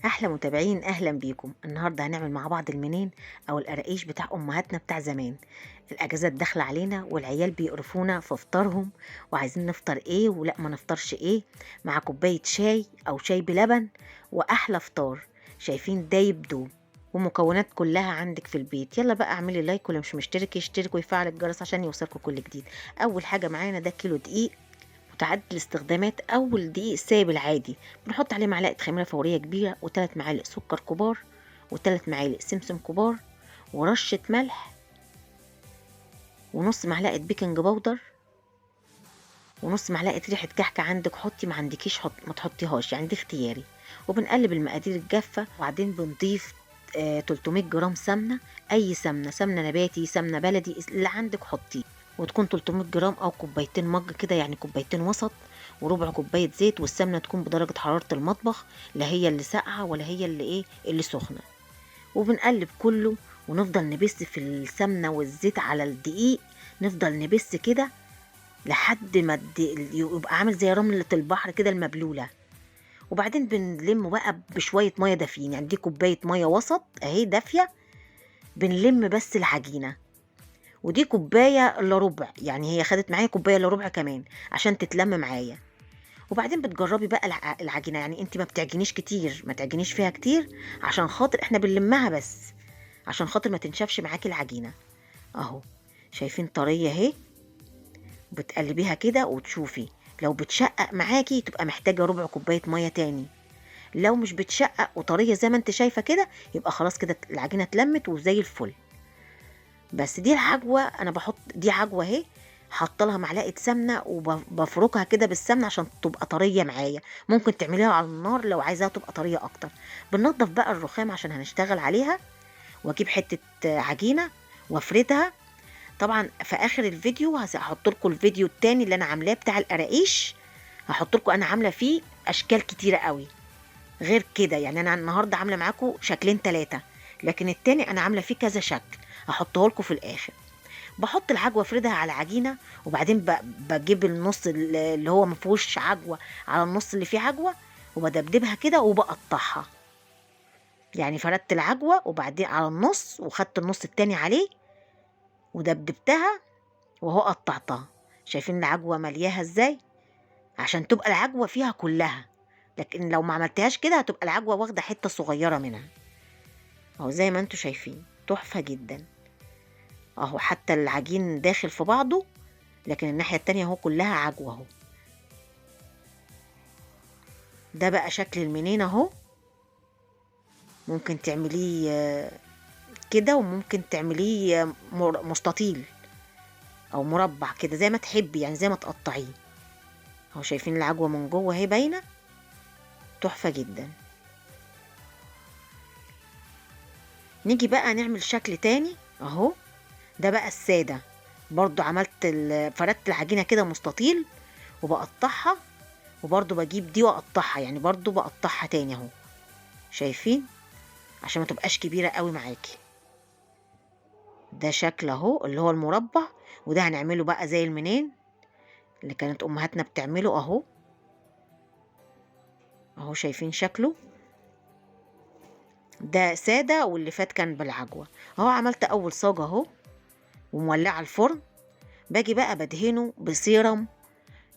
احلى متابعين، اهلا بيكم. النهارده هنعمل مع بعض المنين او القراقيش بتاع امهاتنا بتاع زمان. الاجازات داخله علينا والعيال بيقرفونا في فطارهم، وعايزين نفطر ايه ولا ما نفطرش ايه، مع كوبايه شاي او شاي بلبن واحلى فطار. شايفين دايب دوب ومكونات كلها عندك في البيت. يلا بقى اعملي لايك، واللي مش مشترك يشترك ويفعل الجرس عشان يوصلكوا كل جديد. اول حاجه معانا ده كيلو دقيق متعدد الاستخدامات. أول دقيق السايب العادي بنحط عليه معلقة خميرة فورية كبيرة وثلاث معالق سكر كبار وثلاث معالق سمسم كبار ورشة ملح ونص معلقة بيكنج باودر ونص معلقة ريحة كحكة. عندك حطي، ما عندكيش حط ما تحطيهاش، يعني دي اختياري. وبنقلب المقادير الجافة، وبعدين بنضيف 300 جرام سمنة. أي سمنة، سمنة نباتي، سمنة بلدي، اللي عندك حطيه. وتكون 300 جرام أو كوبايتين مج كده، يعني كوبايتين وسط، وربع كوباية زيت. والسمنة تكون بدرجة حرارة المطبخ، لا هي اللي ساقعة ولا هي اللي اللي سخنة. وبنقلب كله ونفضل نبس في السمنة والزيت على الدقيق. نفضل نبس كده لحد ما يبقى عامل زي رملة البحر كده المبلولة. وبعدين بنلم بقى بشوية مية دافيين، يعني دي كوباية مية وسط اهي دافية. بنلم بس العجينة. ودي كوباية الا ربع، يعني هي خدت معايا كوباية الا ربع كمان عشان تتلم معايا. وبعدين بتجربي بقى العجينة، يعني انت ما بتعجنيش كتير، ما تعجنيش فيها كتير عشان خاطر احنا بنلمها بس، عشان خاطر ما تنشفش معاكي العجينة. اهو شايفين طرية اهي. بتقلبيها كده وتشوفي، لو بتشقق معاكي تبقى محتاجة ربع كوباية مية تاني. لو مش بتشقق وطرية زي ما انت شايفة كده، يبقى خلاص كده العجينة اتلمت وزي الفل. بس دي العجوة، انا بحط دي عجوة اهي، حط لها معلقة سمنة وبفركها كده بالسمنة عشان تبقى طرية معايا. ممكن تعمليها على النار لو عايزاها تبقى طرية اكتر. بننضف بقى الرخام عشان هنشتغل عليها، واجيب حتة عجينة وافردها. طبعا في اخر الفيديو هحط لكم الفيديو التاني اللي انا عاملاه بتاع القراقيش. هحط لكم انا عامله فيه اشكال كتيره قوي غير كده، يعني انا النهارده عامله معاكم شكلين ثلاثه، لكن التاني انا عامله فيه كذا شكل. هحطه لكم في الاخر. بحط العجوه افردها على عجينه، وبعدين بجيب النص اللي هو ما فيهوش عجوه على النص اللي فيه عجوه، وبدبدبها كده وبقطعها. يعني فردت العجوه وبعدين على النص، وخدت النص التاني عليه ودبدبتها وهو قطعتها. شايفين العجوة ملياها ازاي؟ عشان تبقى العجوة فيها كلها، لكن لو ما عملتهاش كده هتبقى العجوة واخدة حتة صغيرة منها. اهو زي ما انتوا شايفين تحفة جدا. اهو حتى العجين داخل في بعضه، لكن الناحية التانية اهو كلها عجوة اهو. ده بقى شكل المنين اهو. ممكن تعمليه كده، وممكن تعمليه مستطيل او مربع كده زي ما تحبي، يعني زي ما تقطعيه. اهو شايفين العجوة من جوه اهي باينة، تحفة جدا. نيجي بقى نعمل شكل تاني اهو. ده بقى السادة. برضو فردت العجينة كده مستطيل وبقطعها، وبرضو بجيب دي واقطعها، يعني برضو بقطعها تاني اهو. شايفين؟ عشان ما تبقاش كبيرة قوي معاكي. ده شكل اهو اللي هو المربع. وده هنعمله بقى زي المنين اللي كانت امهاتنا بتعمله اهو. اهو شايفين شكله؟ ده سادة، واللي فات كان بالعجوة. اهو عملت اول صاجة اهو ومولعة الفرن. باجي بقى بدهنه بسيرم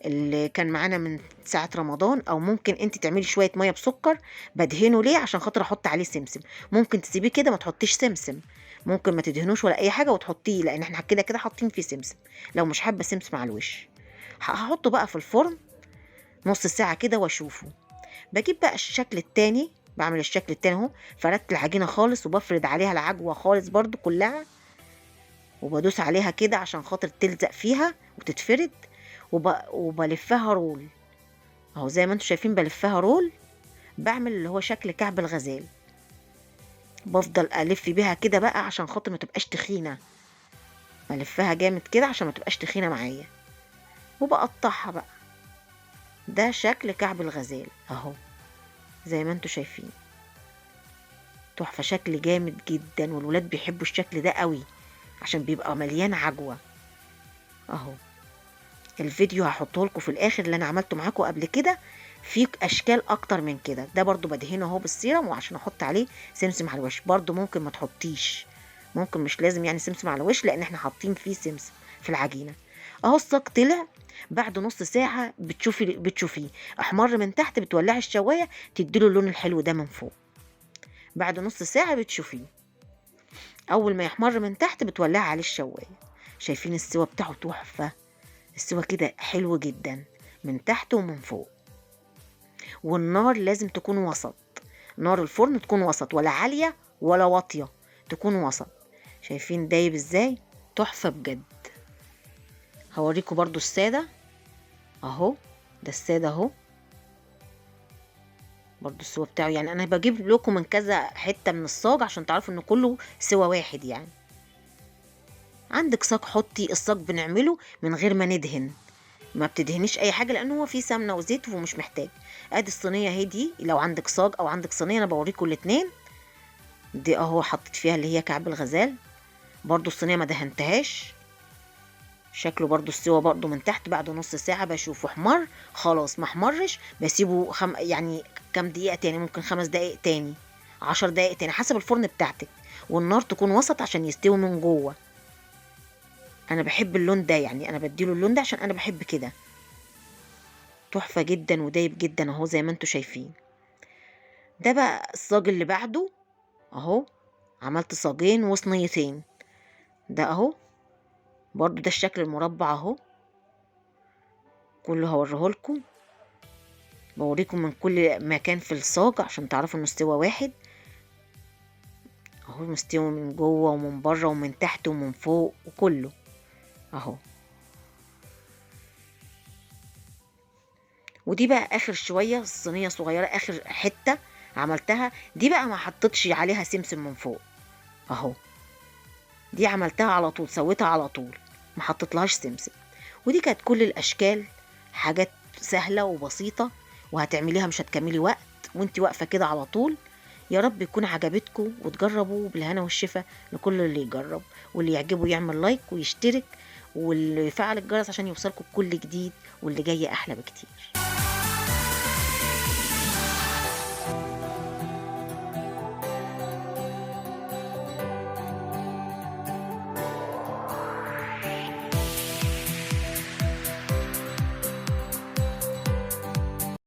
اللي كان معانا من ساعة رمضان، او ممكن انت تعملي شوية مية بسكر. بدهنه ليه؟ عشان خاطر احط عليه سمسم. ممكن تسيبيه كده ما تحطيش سمسم، ممكن ما تدهنوش ولا اي حاجة وتحطيه، لان احنا كده كده حاطين فيه سمسم. لو مش حابة سمسم على الوش، هحطه بقى في الفرن نص ساعة كده واشوفه. بجيب بقى الشكل التاني، بعمل الشكل التاني اهو. فردت العجينة خالص وبفرد عليها العجوة خالص برضو كلها، وبدوس عليها كده عشان خاطر تلزق فيها وتتفرد. وبلفها رول اهو زي ما انتوا شايفين، بلفها رول. بعمل اللي هو شكل كعب الغزال. بفضل الف بيها كده بقى عشان خاطر ما تبقاش تخينه. بلفها جامد كده عشان ما تبقاش تخينه معايا، وبقطعها بقى. ده شكل كعب الغزال اهو زي ما انتوا شايفين. تحفه، شكل جامد جدا، والولاد بيحبوا الشكل ده قوي عشان بيبقى مليان عجوه اهو. الفيديو هحطه لكم في الاخر اللي انا عملته معاكم قبل كده، في اشكال اكتر من كده. ده برضو بدهنه اهو بالسيرم، وعشان احط عليه سمسم على الوش. برضو ممكن ما تحطيش، ممكن مش لازم يعني سمسم على الوش، لان احنا حاطين فيه سمسم في العجينه. اهو الصاج طلع. بعد نص ساعه بتشوفيه احمر من تحت، بتولعي الشوايه تديله اللون الحلو ده من فوق. بعد نص ساعه بتشوفيه، اول ما يحمر من تحت بتولعي عليه الشوايه. شايفين السوا بتاعه تحفه، السوا كده حلو جدا من تحت ومن فوق. والنار لازم تكون وسط، نار الفرن تكون وسط، ولا عالية ولا واطية، تكون وسط. شايفين دايب ازاي؟ تحفة بجد. هوريكم برضو السادة اهو، ده السادة اهو برضو السوا بتاعه. يعني انا بجيب لكم من كذا حتة من الصاج عشان تعرفوا ان كله سوا واحد. يعني عندك صاج حطي، الصاج بنعمله من غير ما ندهن، ما بتدهنيش اي حاجه لانه هو فيه سمنه وزيت ومش محتاج. ادي الصينيه اهي، دي لو عندك صاج او عندك صينيه، انا بوريكم الاتنين. دي اهو حطيت فيها اللي هي كعب الغزال، برضو الصينيه ما دهنتهاش. شكله برضو السوا برضو من تحت. بعد نص ساعه بشوفه احمر، خلاص ما احمرش بسيبه يعني كام دقيقه تاني، ممكن 5 دقايق تاني، 10 دقايق تاني، حسب الفرن بتاعتك. والنار تكون وسط عشان يستوي من جوه. انا بحب اللون ده، يعني انا بديله اللون ده عشان انا بحب كده. تحفة جدا ودايب جدا اهو زي ما انتوا شايفين. ده بقى الصاج اللي بعده اهو، عملت صاجين وصينيتين. ده اهو برضو ده الشكل المربع اهو، كله هوريهولكم، بوريكم من كل مكان في الصاج عشان تعرفوا انه استوى واحد. اهو مستوي من جوه ومن بره ومن تحت ومن فوق وكله اهو. ودي بقى اخر شويه، الصينيه صغيره اخر حته عملتها، دي بقى ما حطيتش عليها سمسم من فوق اهو. دي عملتها على طول، سويتها على طول، ما حطيتلهاش سمسم. ودي كانت كل الاشكال، حاجات سهله وبسيطه، وهتعمليها مش هتكملي وقت وانت واقفه كده على طول. يا رب يكون عجبتكم وتجربوا بالهنا والشفا لكل اللي يجرب، واللي يعجبه يعمل لايك ويشترك واللي يفعل الجرس عشان يوصلكم كل جديد، واللي جاي احلى بكتير.